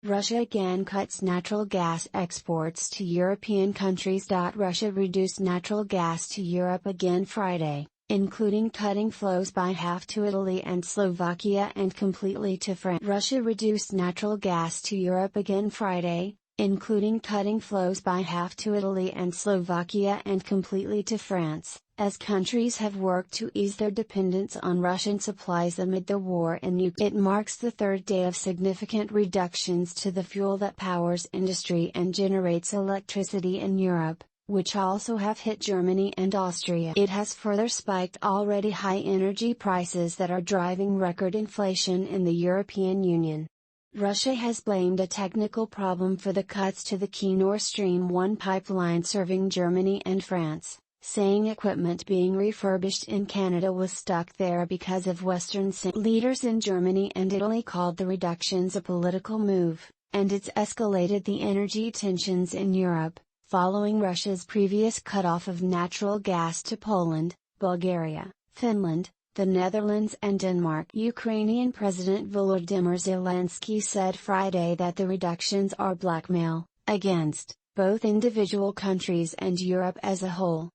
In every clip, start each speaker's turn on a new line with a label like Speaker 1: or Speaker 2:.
Speaker 1: Russia again cuts natural gas exports to European countries. Russia reduced natural gas to Europe again Friday, including cutting flows by half to Italy and Slovakia and completely to France. Russia reduced natural gas to Europe again Friday, including cutting flows by half to Italy and Slovakia and completely to France, as countries have worked to ease their dependence on Russian supplies amid the war in Ukraine. It marks the third day of significant reductions to the fuel that powers industry and generates electricity in Europe, which also have hit Germany and Austria. It has further spiked already high energy prices that are driving record inflation in the European Union. Russia has blamed a technical problem for the cuts to the key Nord Stream 1 pipeline serving Germany and France, saying equipment being refurbished in Canada was stuck there because of Western sanctions. Leaders in Germany and Italy called the reductions a political move, and it's escalated the energy tensions in Europe, following Russia's previous cutoff of natural gas to Poland, Bulgaria, Finland, the Netherlands and Denmark. Ukrainian President Volodymyr Zelensky said Friday that the reductions are blackmail against both individual countries and Europe as a whole.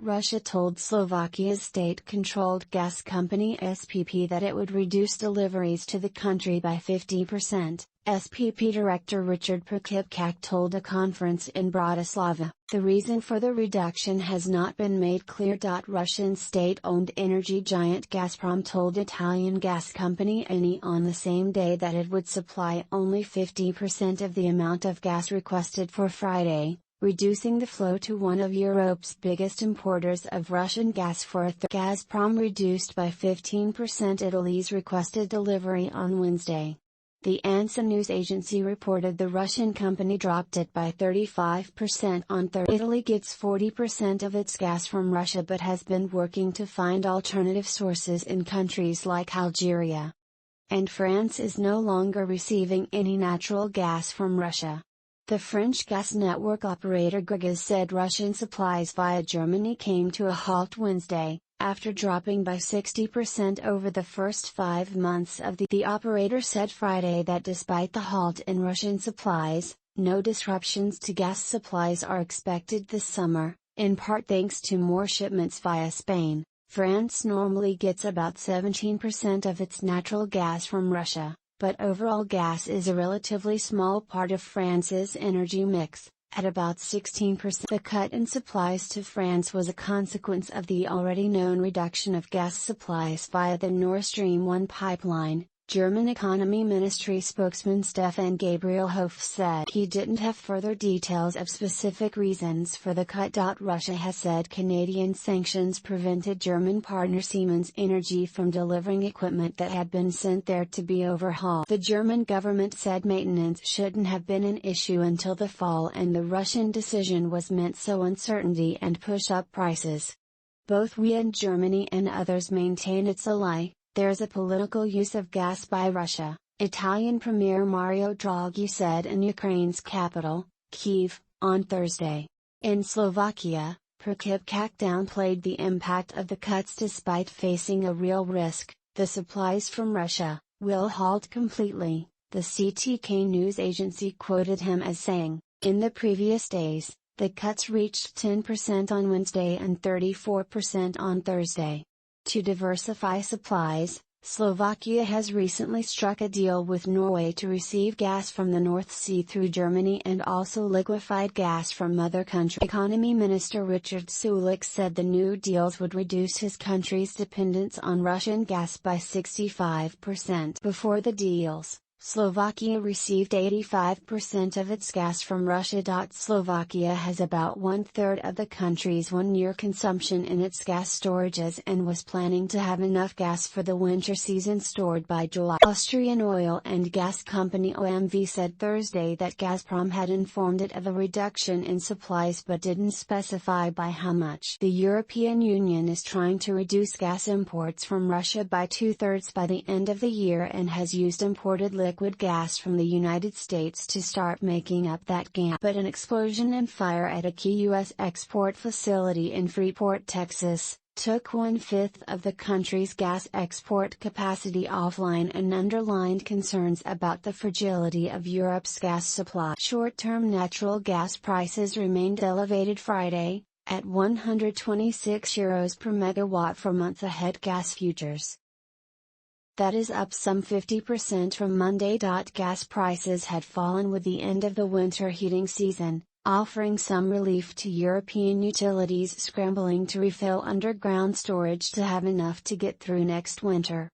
Speaker 1: Russia told Slovakia's state-controlled gas company SPP that it would reduce deliveries to the country by 50%, SPP Director Richard Prokopchak told a conference in Bratislava. The reason for the reduction has not been made clear. Russian state-owned energy giant Gazprom told Italian gas company Eni on the same day that it would supply only 50% of the amount of gas requested for Friday, reducing the flow to one of Europe's biggest importers of Russian gas for a third. Gazprom reduced by 15% Italy's requested delivery on Wednesday. The ANSA news agency reported the Russian company dropped it by 35% on Thursday. Italy gets 40% of its gas from Russia but has been working to find alternative sources in countries like Algeria. And France is no longer receiving any natural gas from Russia. The French gas network operator Grigas said Russian supplies via Germany came to a halt Wednesday, after dropping by 60% over the first 5 months of the operator said Friday that despite the halt in Russian supplies, no disruptions to gas supplies are expected this summer, in part thanks to more shipments via Spain. France normally gets about 17% of its natural gas from Russia, but overall gas is a relatively small part of France's energy mix, at about 16%. The cut in supplies to France was a consequence of the already known reduction of gas supplies via the Nord Stream 1 pipeline, German Economy Ministry spokesman Stefan Gabriel Hof said. He didn't have further details of specific reasons for the cut. Russia has said Canadian sanctions prevented German partner Siemens Energy from delivering equipment that had been sent there to be overhauled. The German government said maintenance shouldn't have been an issue until the fall and the Russian decision was meant to sow uncertainty and push up prices. Both we and Germany and others maintain it's a lie. There's a political use of gas by Russia, Italian Premier Mario Draghi said in Ukraine's capital, Kyiv, on Thursday. In Slovakia, Prokopchak downplayed the impact of the cuts despite facing a real risk: the supplies from Russia will halt completely, the CTK news agency quoted him as saying. In the previous days, the cuts reached 10% on Wednesday and 34% on Thursday. To diversify supplies, Slovakia has recently struck a deal with Norway to receive gas from the North Sea through Germany and also liquefied gas from other countries. Economy Minister Richard Sulik said the new deals would reduce his country's dependence on Russian gas by 65%. Before the deals, Slovakia received 85% of its gas from Russia. Slovakia has about one-third of the country's one-year consumption in its gas storages and was planning to have enough gas for the winter season stored by July. Austrian oil and gas company OMV said Thursday that Gazprom had informed it of a reduction in supplies but didn't specify by how much. The European Union is trying to reduce gas imports from Russia by 2/3 by the end of the year and has used imported liquid gas from the United States to start making up that gap. But an explosion and fire at a key U.S. export facility in Freeport, Texas, took 1/5 of the country's gas export capacity offline and underlined concerns about the fragility of Europe's gas supply. Short-term natural gas prices remained elevated Friday, at €126 per megawatt for month-ahead gas futures. That is up some 50% from Monday. Gas prices had fallen with the end of the winter heating season, offering some relief to European utilities scrambling to refill underground storage to have enough to get through next winter.